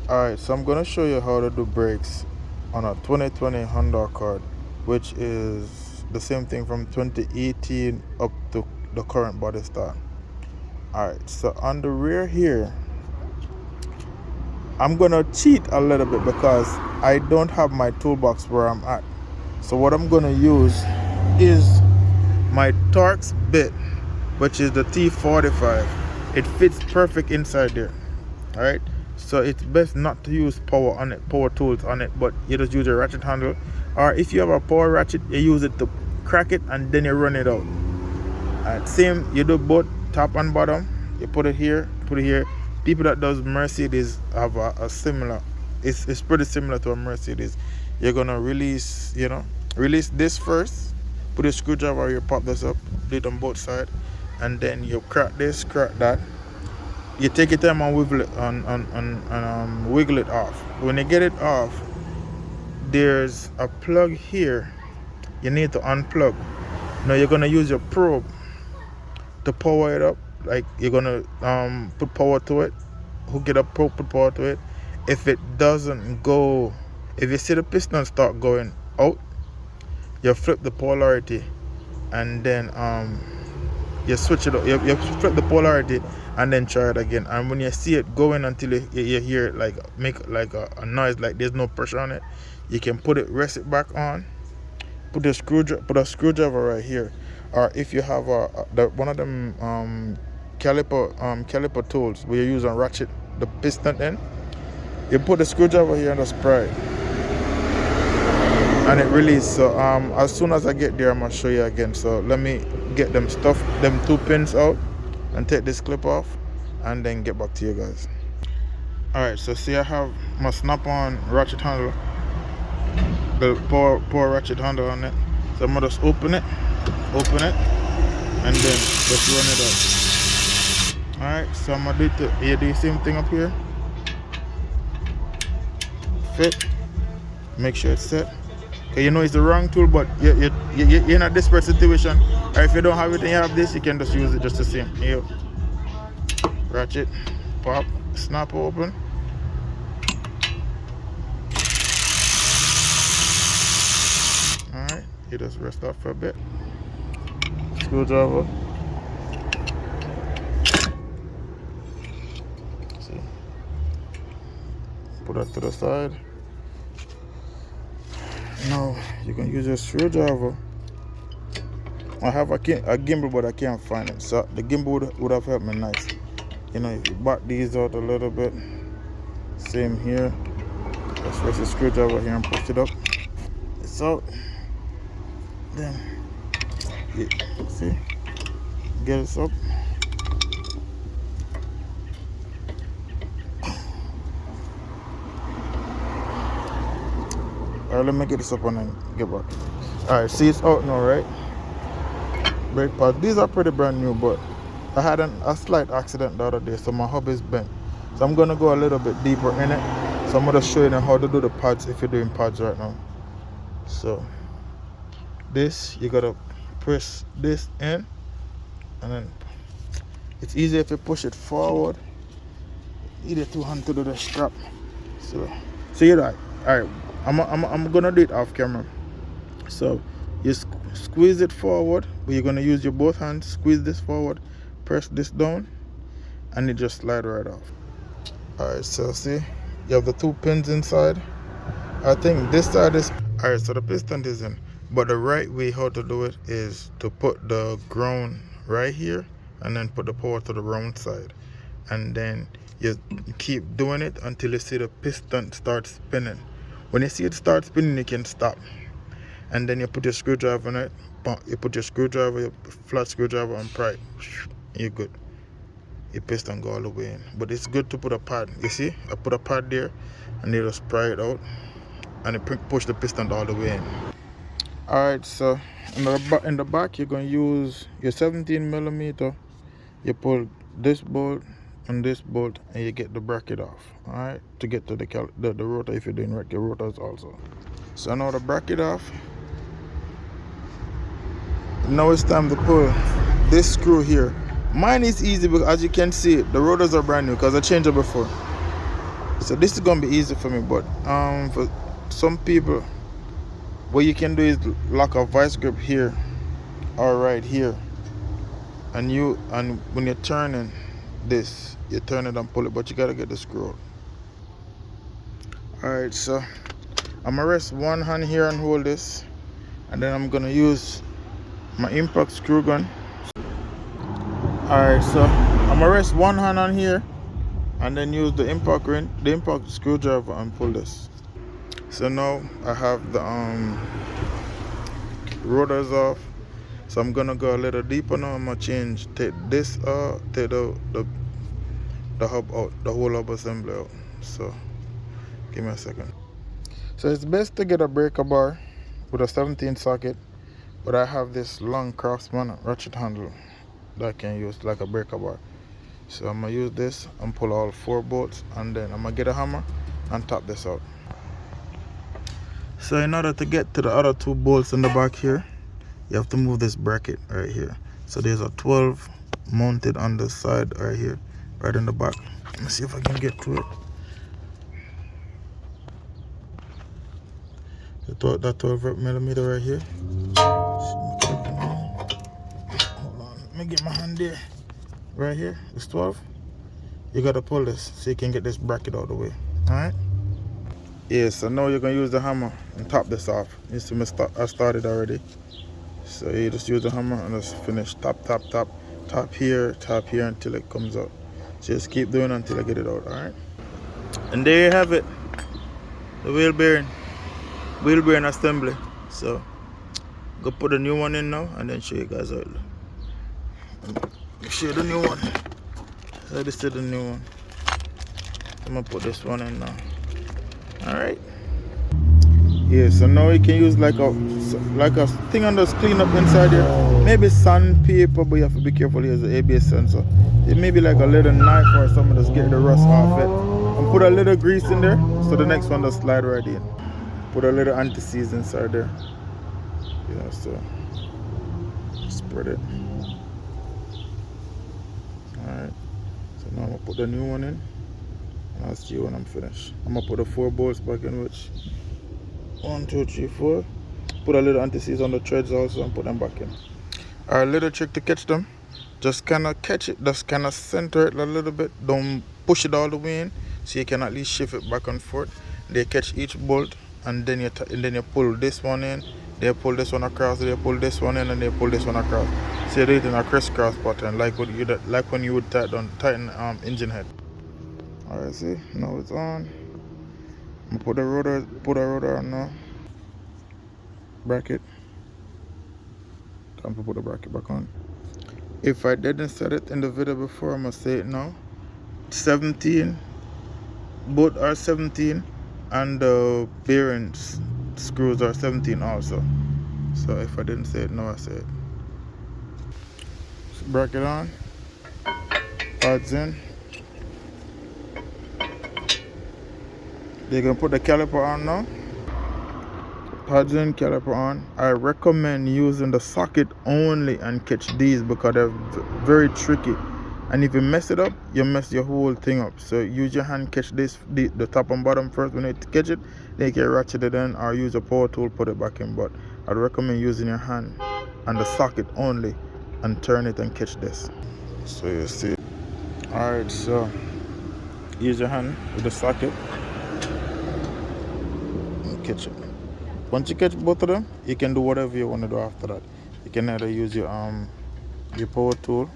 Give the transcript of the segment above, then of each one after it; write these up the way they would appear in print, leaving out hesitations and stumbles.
Alright, so I'm gonna show you how to do brakes on a 2020 Honda Accord, which is the same thing from 2018 up to the current body style. Alright, so on the rear here, I'm gonna cheat a little bit because I don't have my toolbox where I'm at. So what I'm gonna use is my Torx bit, which is the T45. It fits perfect inside there. Alright, so it's best not to use power on it, power tools on it, but you just use a ratchet handle, or if you have a power ratchet, you use it to crack it and then you run it out. Same, you do both top and bottom. You put it here, put it here. People that does Mercedes have a similar, it's pretty similar to a Mercedes. You're gonna release this first, put a screwdriver, you pop this up, do it on both sides, and then you crack this, crack that. You take your time and wiggle it wiggle it off. When you get it off, there's a plug here you need to unplug. Now you're gonna use your probe to power it up. Like you're gonna put power to it, hook it up, probe, put power to it. If it doesn't go, if you see the piston start going out, you flip the polarity, and then you switch it up. You flip the polarity and then try it again. And when you see it going until you hear it like make like a noise, like there's no pressure on it, you can put it, rest it back on. Put a screwdriver right here, or if you have one of them caliper tools where you use and ratchet the piston in, you put the screwdriver here and just pry it, and it releases. So as soon as I get there, I'm gonna show you again. So let me get them 2 pins out and take this clip off, and then get back to you guys. Alright, so see, I have my snap-on ratchet handle, the power ratchet handle on it. So I'm gonna just open it, and then just run it out. Alright, so I'm gonna do the same thing up here. Fit, make sure it's set. Okay, you know it's the wrong tool, but you're in a desperate situation, or if you don't have it and you have this, you can just use it just the same. Here, ratchet, pop, snap open. Alright, you just rest off for a bit. Screwdriver. See, put that to the side. Now you can use a screwdriver. I have a gimbal, but I can't find it. So the gimbal would have helped me nice. You know, if you back these out a little bit. Same here. Just rest the screwdriver here and push it up. It's out. Then, see, get it up. Alright, let me get this up and then get back. Alright, see, it's out now, right? Brake pads. These are pretty brand new, but I had a slight accident the other day, so my hub is bent. So I'm gonna go a little bit deeper in it. So I'm gonna show you how to do the pads if you're doing pads right now. So this, you gotta press this in, and then it's easier if you push it forward. Either 2 hands to do the strap. So you're right. Alright, I'm gonna do it off camera. So you squeeze it forward, but you're gonna use your both hands, squeeze this forward, press this down, and it just slide right off. Alright, so see, you have the 2 pins inside. I think this side is alright, so the piston is in, but the right way how to do it is to put the ground right here and then put the power to the round side, and then you keep doing it until you see the piston start spinning. When you see it start spinning, you can stop, and then you put your screwdriver in it. You put your screwdriver, your flat screwdriver, and pry it. You're good. Your piston go all the way in. But it's good to put a pad. You see, I put a pad there, and you just pry it out, and it push the piston all the way in. Alright, so in the back, you're going to use your 17mm. You pull this bolt and this bolt, and you get the bracket off. Alright, to get to the rotor if you're doing your rotors also. So now the bracket off. Now it's time to pull this screw here. Mine is easy because, as you can see, the rotors are brand new because I changed it before. So this is gonna be easy for me, but for some people, what you can do is lock a vice grip here or right here, and when you're turning this, you turn it and pull it, but you gotta get the screw out. Alright, so I'm gonna rest one hand here and hold this, and then I'm gonna use my impact screw gun. Alright, so I'm gonna rest one hand on here and then use the impact screwdriver and pull this. So now I have the rotors off, so I'm gonna go a little deeper now. I'm gonna take this take the hub out, the whole hub assembly out. So give me a second. So it's best to get a breaker bar with a 17 socket, but I have this long Craftsman ratchet handle that I can use like a breaker bar. So I'm gonna use this and pull all 4 bolts, and then I'm gonna get a hammer and tap this out. So in order to get to the other 2 bolts in the back here, you have to move this bracket right here. So there's a 12 mounted on the side right here, right in the back. Let me see if I can get to it. That 12 millimeter right here. Hold on, let me get my hand there. Right here, it's 12. You gotta pull this so you can get this bracket out of the way. Alright? Yeah, so now you're gonna use the hammer and top this off. You see me I started already. So you just use the hammer and just finish. Tap here until it comes out. So just keep doing until I get it out, alright? And there you have it. The wheel bearing assembly. So go put a new one in now and then show you guys how it looks. Show the new one. So this is the new one. I'm gonna put this one in now. Alright. Yeah, so now you can use like a thing on just clean up inside here. Maybe sandpaper, but you have to be careful. Here's the ABS sensor. It may be like a little knife or something, just get the rust off it. And put a little grease in there so the next one just slide right in. Put a little anti-seize inside there. Yeah, so spread it. Alright. So now I'm gonna put the new one in. And I'll see you when I'm finished. I'm gonna put the 4 bolts back in, which 1, 2, 3, 4. Put a little anti-seize on the threads also and put them back in. Alright, little trick to catch them. Just kind of catch it, just kind of center it a little bit. Don't push it all the way in, so you can at least shift it back and forth. They catch each bolt, and then you pull this one in. They pull this one across. They pull this one in, and they pull this one across. So you do it in a crisscross pattern, like when you would tighten engine head. Alright, see, now it's on. I'm gonna put a rotor on now. Bracket. Time to put the bracket back on. If I didn't set it in the video before, I'm gonna say it now. 17, both are 17, and the bearings screws are 17 also. So if I didn't say it, now I say it. So bracket on, pads in. They're gonna put the caliper on now. Pads in, caliper on. I recommend using the socket only and catch these because they're very tricky. And if you mess it up, you mess your whole thing up. So use your hand, catch this, the top and bottom first. When you catch it, then you can ratchet it in or use a power tool, put it back in. But I'd recommend using your hand and the socket only and turn it and catch this. So you see. Alright, so use your hand with the socket and catch it. Once you catch both of them, you can do whatever you want to do after that. You can either use your power tool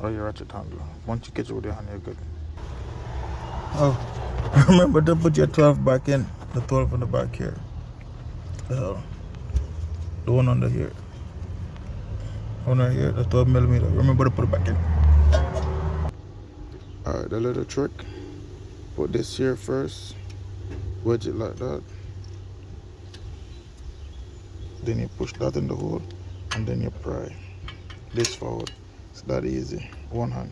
or your ratchet handle. Once you catch it with your hand, you're good. Oh, remember to put your 12 back in. The 12 in the back here. The one under here. Under here, the 12 millimeter. Remember to put it back in. Alright, the little trick. Put this here first. Wedge it like that. Then you push that in the hole and then you pry this forward. It's that easy. One hand.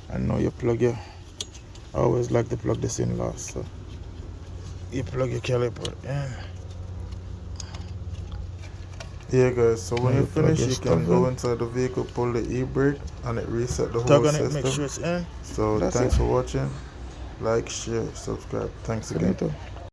And now you plug your, I always like to plug this in last, so you plug your caliper in. Yeah guys, so when Now you plug finish your you stuff can go in. inside the vehicle, pull the e-brake and it reset the Tug whole on it, make system. sure it's in. So That's thanks it. for watching. Like, share, subscribe. Thanks again. Finito.